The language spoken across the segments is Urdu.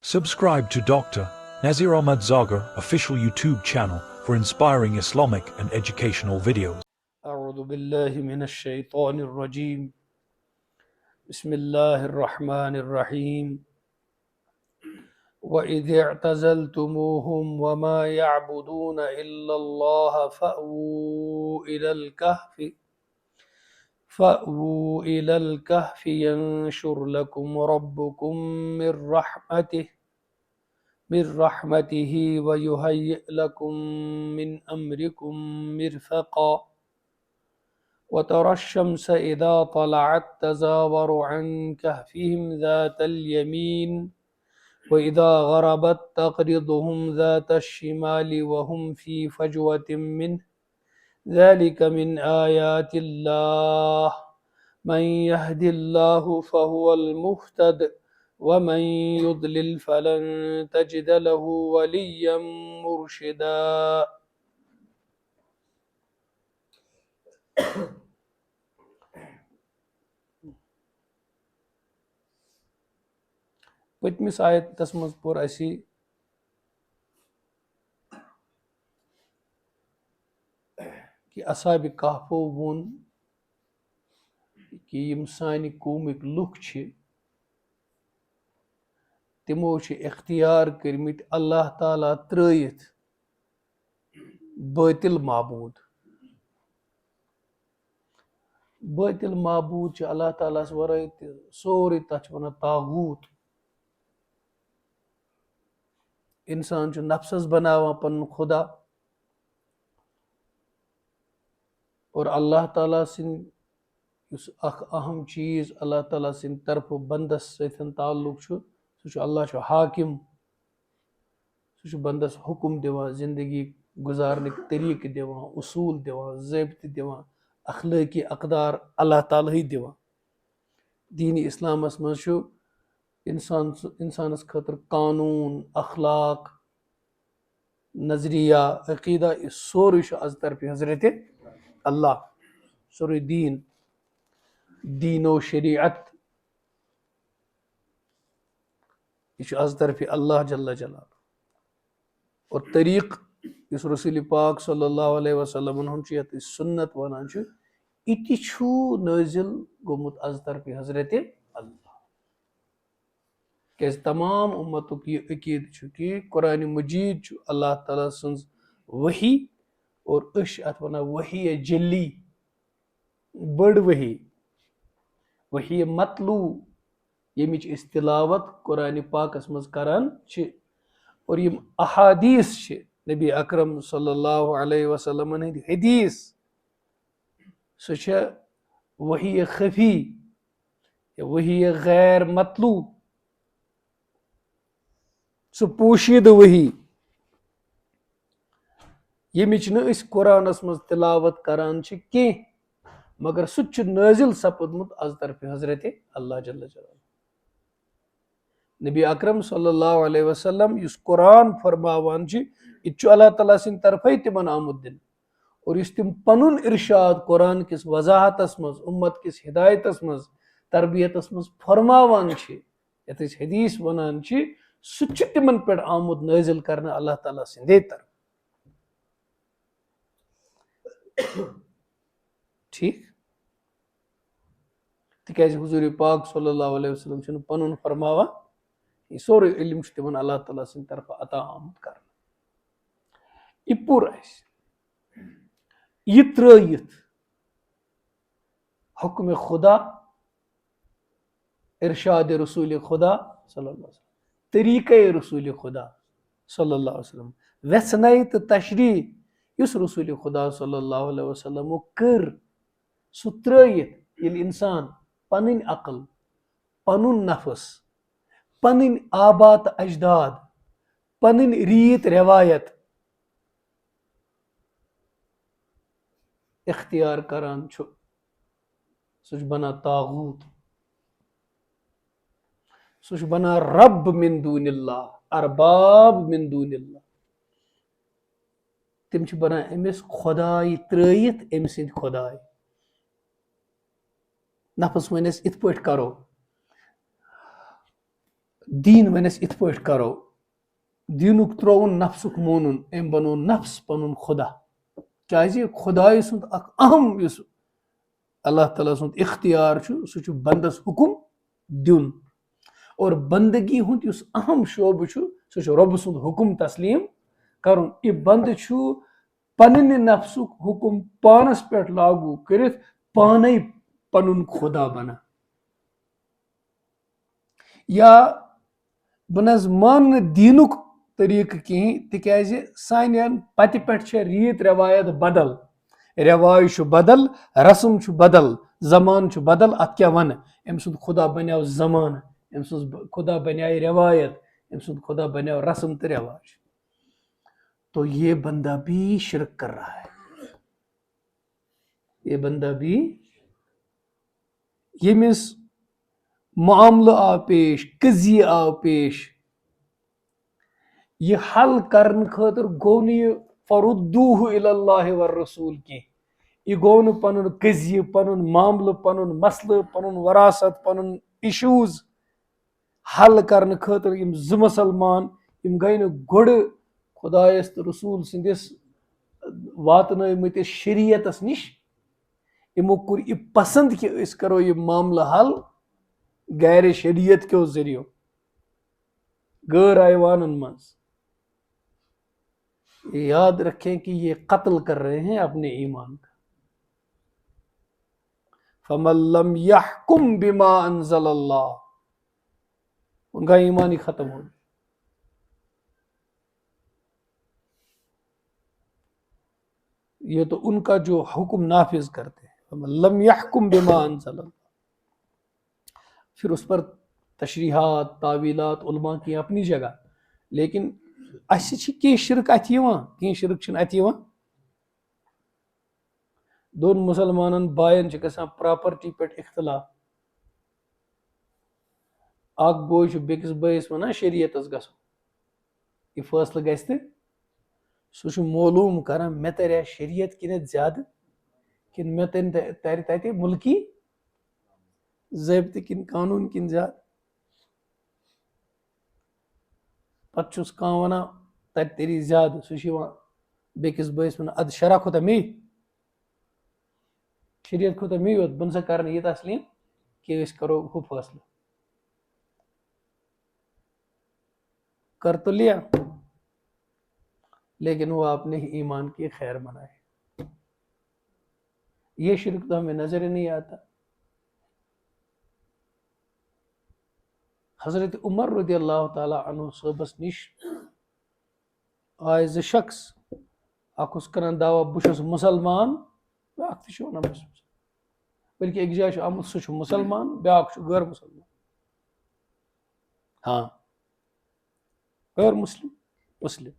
Subscribe to Dr. Nazir Ahmad Zagar official YouTube channel for inspiring Islamic and educational videos. أعوذ بالله من الشيطان الرجيم بسم الله الرحمن الرحيم وإذ اعتزلتموهم وما يعبدون إلا الله فأووا إلى الكهف ينشر لكم ربكم من رحمته ويهيئ لكم من أمركم مرفقا وترى الشمس إذا طلعت تزاور عن كهفهم ذات اليمين وإذا غربت تقرضهم ذات الشمال وهم في فجوة منه ذلك من آيات الله من يهد الله فهو المهتد ومن يضلل فلن تجد له وليا مرشدا. پتمس آیتس مز پور اسی کہ اصحاب کہفو وون کہ یم سانہ قومک لُکھ چھ تمو چھ اختیار کرمت اللہ تعالیٰ ترٲیِتھ باطل معبود چھ اللہ تعالیٰ اس ورٲے تہ سورُے تتھ چھ ونان طاغوت. انسان چھ نفسس بناوان پنن خدا اور اللہ تعالیٰ سن اس اخ اہم چیز اللہ تعالیٰ سن طرف بندس ستن تعلق چھ سہ چھ اللہ چھ حاکم. سہ چھ بندس حکم دیوان، زندگی گزارنک طریقہ دیوان، اصول دیوان، ضابطہ دیوان، اخلاقی اقدار اللہ تعالیٰ ہی دیوان. دین اسلامس مز چھ انسانس خاطر قانون، اخلاق، نظریہ، عقیدہ یہ سورُے چھ از طرف حضرت اللہ. سورُے دین و شریعت یہ چھ از طرف اللہ جل جلالہ. اور طریق اس رسول پاک صلی اللہ علیہ وسلم یت سنت ونان چھ یہ تہ چھ نازل گومت از طرف حضرت اللہ. کیاز تمام امتک یہ عقید چھ کہ قرآن مجید چھ اللہ تعالیٰ سنز وحی اور اش ات ونان وحی جلی، بڑ وحی مطلوع یمچ اس تلاوت قرآن پاکس مز کران چھ. اور یم احادیث چھ نبی اکرم صلی اللہ علیہ وسلم ہند حدیث سہ چھ وحی خفی یا وحی غیر مطلوع، سہ پوشیدہ وحی یمچ نہ اس قرآنس مز تلاوت کران چھ کی مگر سہ چھ نازل سپدمت از طرف حضرت اللہ جل جلالہ. نبی اکرم صلی اللہ علیہ وسلم اس قرآن فرماوان چھ یہ چھ اللہ تعالیٰ سن طرفے تمن آمد دن. اور اس تم پنن ارشاد قرآن کس وضاحتس مز، امت کس ہدایتس مز، تربیتس مز فرماوان چھ یت اس حدیث ونان چھ سہ چھ تمن پہ آمد نازل کرنا اللہ تعالیٰ سندے طرف. ٹھیک تکیاز حضور پاک صلی اللہ علیہ وسلم چھ پنن فرماوان، یہ سورُے علم چھ تمن اللہ تعالیٰ سن طرف عطا آمد کرنا. یہ پور یہ ترٲیِتھ حکم خدا، ارشاد رسول خدا صلی اللہ علیہ وسلم، طریقہ رسول خدا صلی اللہ علیہ وسلم، ویژنائی تو تشریح اس رسول خدا صلی اللہ علیہ وسلم کر سہ ترٲیِتھ ییٚلہِ انسان پنٕنۍ عقل، پنُن نفس، پنٕنۍ آبا تہٕ اجداد، پنٕنۍ ریت روایت اختیار کران چھُ سہ چھ بنان طاغوت. سہ چھ بنان رب من دون اللہ، ارباب من دون اللہ. تم چھ بنان امس خداے ترٲیِتھ أمۍ سٕنٛدۍ خداے. نفس ونس ات پٲٹھۍ کرو، دین ونس ات پٲٹھۍ کرو دیٖنُک ترٛووُن نفسُک مونُن أمۍ بنوو نفس پنُن خدا کیازِ خدایہِ سُنٛد اکھ اہم یُس اللہ تعالیٰ سُنٛد اختیار چھُ سُہ چھُ بنٛدس حُکُم دیُن اور بندگی ہُنٛد یُس اہم شعبہٕ چھُ سُہ چھُ رۄبہٕ سُنٛد حُکُم تسلیٖم کرُن یہِ بنٛدٕ چھُ پننہِ نفسُک حُکُم پانس پٮ۪ٹھ لاگوٗ کٔرِتھ پانے پنُن خدا بنان یا بہٕ نہ حظ مانہٕ نہٕ دیٖنُک طریٖقہٕ کِہیٖنۍ تِکیازِ سانٮ۪ن پتہِ پٮ۪ٹھ چھےٚ ریٖت رٮ۪وایت بدل رٮ۪واج چھُ بدل رسم چھُ بدل زمانہٕ چھُ بدل اتھ کیٛاہ ونہٕ أمۍ سُنٛد خدا بنیو زمانہٕ أمۍ سٕنٛز خدا بنیٛاے رٮ۪وایت أمۍ سُنٛد خدا بنیو رسم تہٕ رٮ۪واج تو یہ بندہ بھی شرک کر رہا ہے یہ بندہ بھی ییٚمِس معاملہٕ آو پیش قضیہِ آو پیش یہ حل کرنہٕ خٲطرٕ گوٚو نہٕ یہِ فردوٗہ اِلى اللہِ والرسوٗل کینٛہہ یہِ گوٚو نہٕ پنُن قضیہِ پنُن معاملہٕ پنُن مسلہٕ پنُن وراثت پنُن اِشوٗز حل کرنہٕ خٲطرٕ یِم زٕ مُسلمان یِم گٔے نہٕ گۄڈٕ خۄدایس تہٕ رسوٗل سٕنٛدِس واتنٲومٕتِس شریعتس نِش یِمو کوٚر یہِ پسنٛد کہِ أسۍ کرو یہِ معاملہٕ حل غیر شریعت کیو ذٔریعو غٲر ایوانن منٛز یاد رکھیں کہ یہ قتل کر رہے ہیں اپنے ایمان کا فَمَن لَّمْ يَحْكُم بِمَا أَنزَلَ اللَّهُ ان کا ایمان ہی ختم ہو گیا یہ تو ان کا جو حکم نافذ کرتے ہیں فَمَن لَّم يَحْكُم بِمَا أَنزَلَ اللَّهُ پھر اس پر تشریحات تعویلات علماء کی اپنی جگہ لیکن اسہِ چھِ کینٛہہ شرک اتہِ یِوان کینٛہہ شرک چھِنہٕ اتہِ یِوان دۄن مُسلمانن باین چھِ گژھان پراپرٹی پٮ۪ٹھ اختلاف اکھ بوے چھُ بیٚکِس بٲیِس وَنان شریعتس گژھو یہِ فٲصلہٕ گژھِ تہٕ سُہ چھُ معلوٗم کران مےٚ تریا شریعت کِنٮ۪تھ زیادٕ کِنہٕ مےٚ ترِ تتہِ مُلکی ضٲبطہٕ کِنہٕ قانوٗن کِنہٕ زیادٕ پتہٕ چھُس کانٛہہ وَنان تتہِ تیٚری زیادٕ سُہ چھُ یِوان بیٚکِس بٲیِس وَنان اَدٕ شرع کھوٚتا مے شریعت کھوٚتا مے یوت بہٕ نسا کرنہٕ یہِ تسلیٖم کہ أسۍ کرو ہُہ فٲصلہٕ کر تو لیا لیکن وہ اپنے ہی ایمان کی خیر منائے یہ شرک تو ہمیں نظر ہی نہیں آتا حضرت عمر رضی اللہ تعالیٰ عنہ صٲبس نِش آے زٕ شخص اکھ اوس کران دعوا بہٕ چھُس مُسلمان بیاکھ تہِ چھُ وَنان بہٕ چھُس بلکہِ أکِس جایہِ چھُ آمُت سُہ چھُ مُسلمان بیاکھ چھُ غٲر مُسلمان ہاں غٲر مسلم مسلم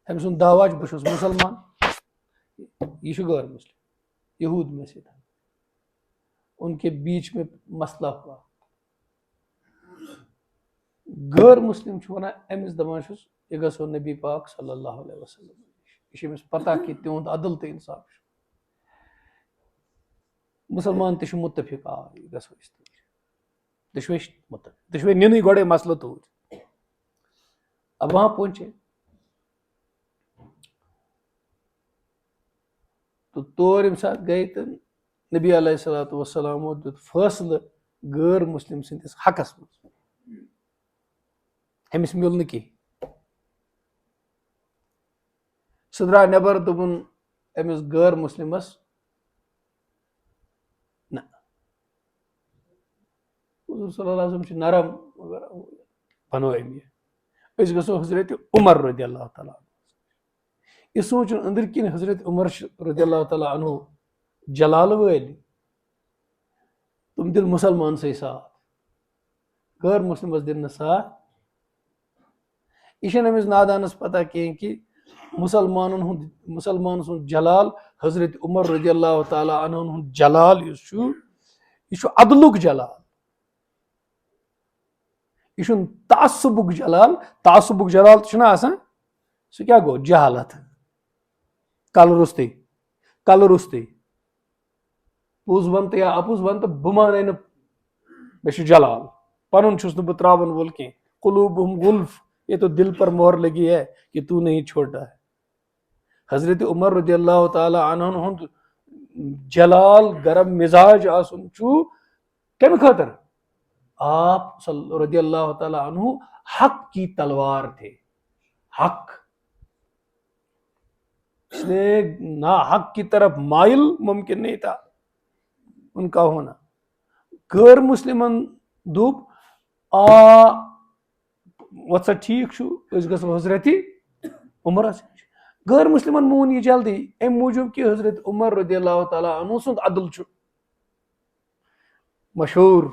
أمۍ سُنٛد دعوا چھُ بہٕ چھُس مُسلمان یہ چھُ غٲر مسلم یہوٗد میں سے تھا ان کے بیچ میں مسئلہ ہوا غٲر مسلم چھُ وَنان أمِس دپان چھُس یہِ گژھو نبی پاک صلی اللہ علیہ وسلم یہِ چھُ أمِس پتہ کہِ تِہُنٛد عدل تہٕ انصاف چھُ مُسلمان تہِ چھُ مُتفِق آ یہِ گژھو أسۍ توٗرۍ دۄشوے نِنٕے گۄڈے مسلہٕ توٗرۍ اب وہاں پہنچے تو تور ییٚمہِ ساتہٕ گٔے تہٕ نبی علیہ الصلوۃ والسلامو دیُت فٲصلہٕ غٲر مسلم سٕنٛدِس حقس منٛز أمِس میوٗل نہٕ کینٛہہ سُہ درٛاو نٮ۪بر دوٚپُن أمِس غٲر مسلمس نہ حضوٗر صلی اللہ علیہ وسلم چھُ نرم بنو أمۍ یہِ أسۍ گژھو حضرت عمر رضی اللہ تعالیٰ یہِ سونٛچُن أنٛدٕرۍ کِنۍ حضرت عمر رضی اللہ تعالیٰ عنہ جلالہٕ وٲلۍ تِم دِن مُسلمانسٕے ساتھ غٲر مسلمس دِن نہٕ ساتھ یہِ چھنہٕ أمِس نادانس پتہ کینٛہہ کہِ مُسلمان سُنٛد جلال حضرت عمر رضی اللہ تعالیٰ عنہ ہُنٛد جلال یُس چھُ یہِ چھُ عدلُک جلال یہِ چھُنہٕ تعصُبُک جلال تہِ چھُنہ آسان سُہ کیٛاہ گوٚو جہالت کلہٕ روٚستُے پوٚز وَن تہٕ یا اَپُز وَن تہٕ بہٕ مانے نہٕ مےٚ چھُ جلال پنن چھس نہ بہ تراون وول کی قلوبہم غلف یہ تو دل پر مہر لگی ہے کہ تو نہیں چھوڑتا ہے. حضرت عمر رضی اللہ تعالی عنہ ہند جلال گرم مزاج آسن چھو کم خاطر آپ رضی اللہ تعالی عنہ حق کی تلوار تھے. حق اس لیے نا حق کی طرف مائل ممکن نہیں تھا ان کا ہونا. غیر مسلمن دوپ وسا ٹھیک چھو اس گژھو حضرت عمر. غیر مسلمن مون یہ جلدی ام موجود کہ حضرت عمر رضی اللہ تعالی عنہ سند عدل چھو مشہور.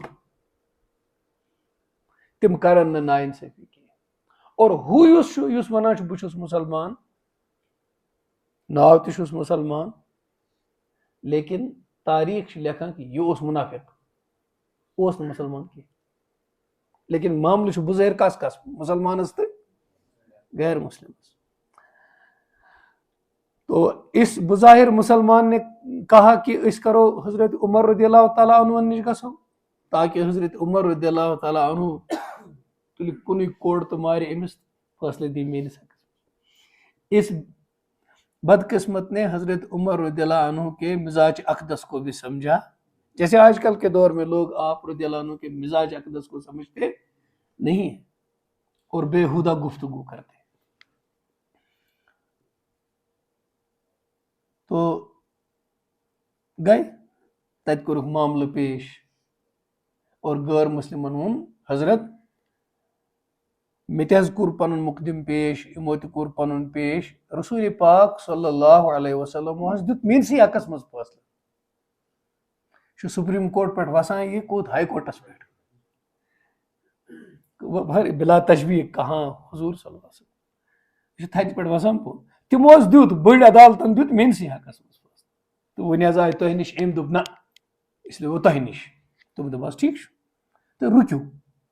تم کرن نہ ناانصافی کی. اور ہو یس ونان چھ بہ چھس مسلمان ناو تہ چھس مسلمان لیکن تاریخ چھ لکھان کہ یہ اوس منافق اوس نہ مسلمان کی. لیکن معاملہ چھ بظاہر کس کس مسلمانس تہ غیر مسلمس. تو اس بظاہر مسلمان نے کہا کہ اس کرو حضرت عمر رضی اللہ تعالیٰ عنہ نش گژھو تاکہ حضرت عمر رضی اللہ تعالیٰ عنہ تل کن کوڑ تو مارے امس فیصلے دی میرے ساتھ. اس بدقسمت نے حضرت عمر رضی اللہ عنہ کے مزاج اقدس کو بھی سمجھا جیسے آج کل کے دور میں لوگ آپ رضی اللہ عنہ کے مزاج اقدس کو سمجھتے نہیں ہیں اور بےہودہ گفتگو کرتے. تو گئے تت کورک معاملہ پیش اور غیر مسلمن وون حضرت مت حظ کور پنن مقدم پیش یمو تہ کور پنن پیش. رسول پاک صلی اللہ علیہ وسلم حظ دیت مینسی حقس مز فیصلہ. سپریم کورٹ پہ وسان یہ کوت ہائی کورٹس پہ بلا تشبیہ کہاں حضور صلی اللہ علیہ وسلم یہ تھد پہ وسان پو تمو دیت بڑ عدالتن دیت مینسی حقس مز فیصلہ. تو ون حظ آئے تہ نش ام دپ نا اس لیے وہ تہ نش تم دپس ٹھیک تو رکیو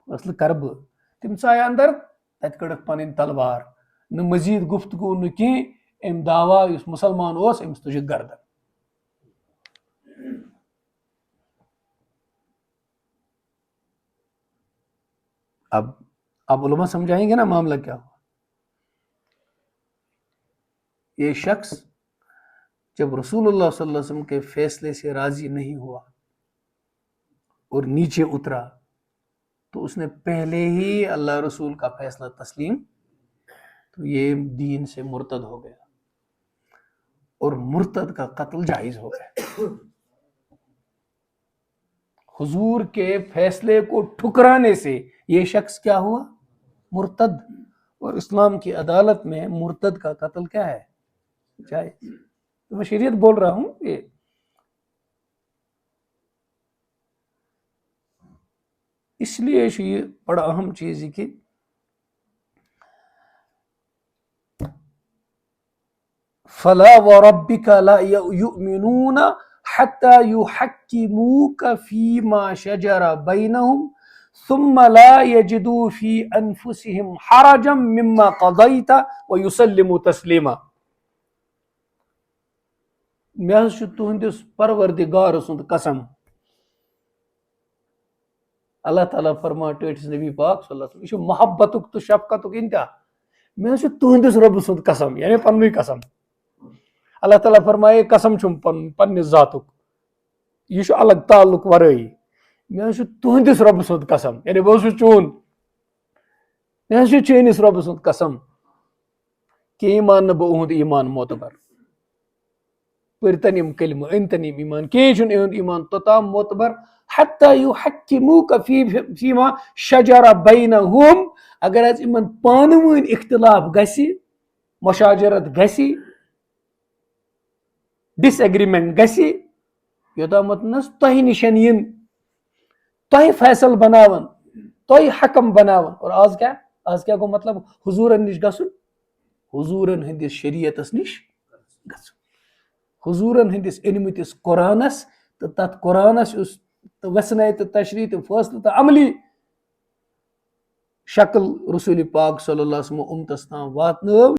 فیصلہ کر بہ. تم ژایہ اندر تت کڑک پنن تلوار نہ مزید گفتگو نہ کی ام دعویٰ اس مسلمان اوس امس تجھ گردن. اب علماء سمجھائیں گے نا معاملہ کیا ہوا. یہ شخص جب رسول اللہ صلی اللہ علیہ وسلم کے فیصلے سے راضی نہیں ہوا اور نیچے اترا تو اس نے پہلے ہی اللہ رسول کا فیصلہ تسلیم تو یہ دین سے مرتد ہو گیا اور مرتد کا قتل جائز ہو گیا. حضور کے فیصلے کو ٹھکرانے سے یہ شخص کیا ہوا مرتد. اور اسلام کی عدالت میں مرتد کا قتل کیا ہے جائز. تو میں شریعت بول رہا ہوں یہ اس لیے یہ بڑا اہم چیز ہے کہ فلا وربک لا یؤمنون حتى يحكموك فيما شجر بينهم ثم لا يجدوا في انفسهم حرجا مما قضيت ويسلموا تسليما. مے حظ چھ تہندس پروردگار سند قسم اللہ تعالیٰ فرما ٹھٹس نبی پاک صلی اللہ علیہ وسلم یہ محبتک تو شفقتک انتہا. مے حظ چھ تہندس رب سند قسم یعنی پنوی قسم. اللہ تعالیٰ فرمائے قسم چھم پنس ذاتک یہ الگ تعلق ورٲیی. مے چھ تہندس رب سند قسم یعنی بہ چون مے چھ چٲنِس رب سند قسم کہ ایمان نہ بہ اہد ایمان معتبر پرتن یم کلمہ انتن یم ایمان کہیں چھن اہد ایمان توتام معتبر حتی یحکموک فیما شجر بینہم. اگر حظ یمن پانہٕ ؤنۍ اختلاف گژھِ مشاجرت گژھِ ڈس ایگریمنٹ گژھِ یوتامت نس تہ نشن ین تہ فیصل بناون تہ حکم بناون. اور آز کیا گو مطلب حضورن نش گژھن حضورن ہندس شریعتس نش گژھن حضورن ہندس انمتس قرآنس تو تت قرآنس اس وسنائے تو تشریح تو فیصلہ تو عملی شکل رسول پاک صلی اللہ علیہ وسلم امتس تام واتنٲو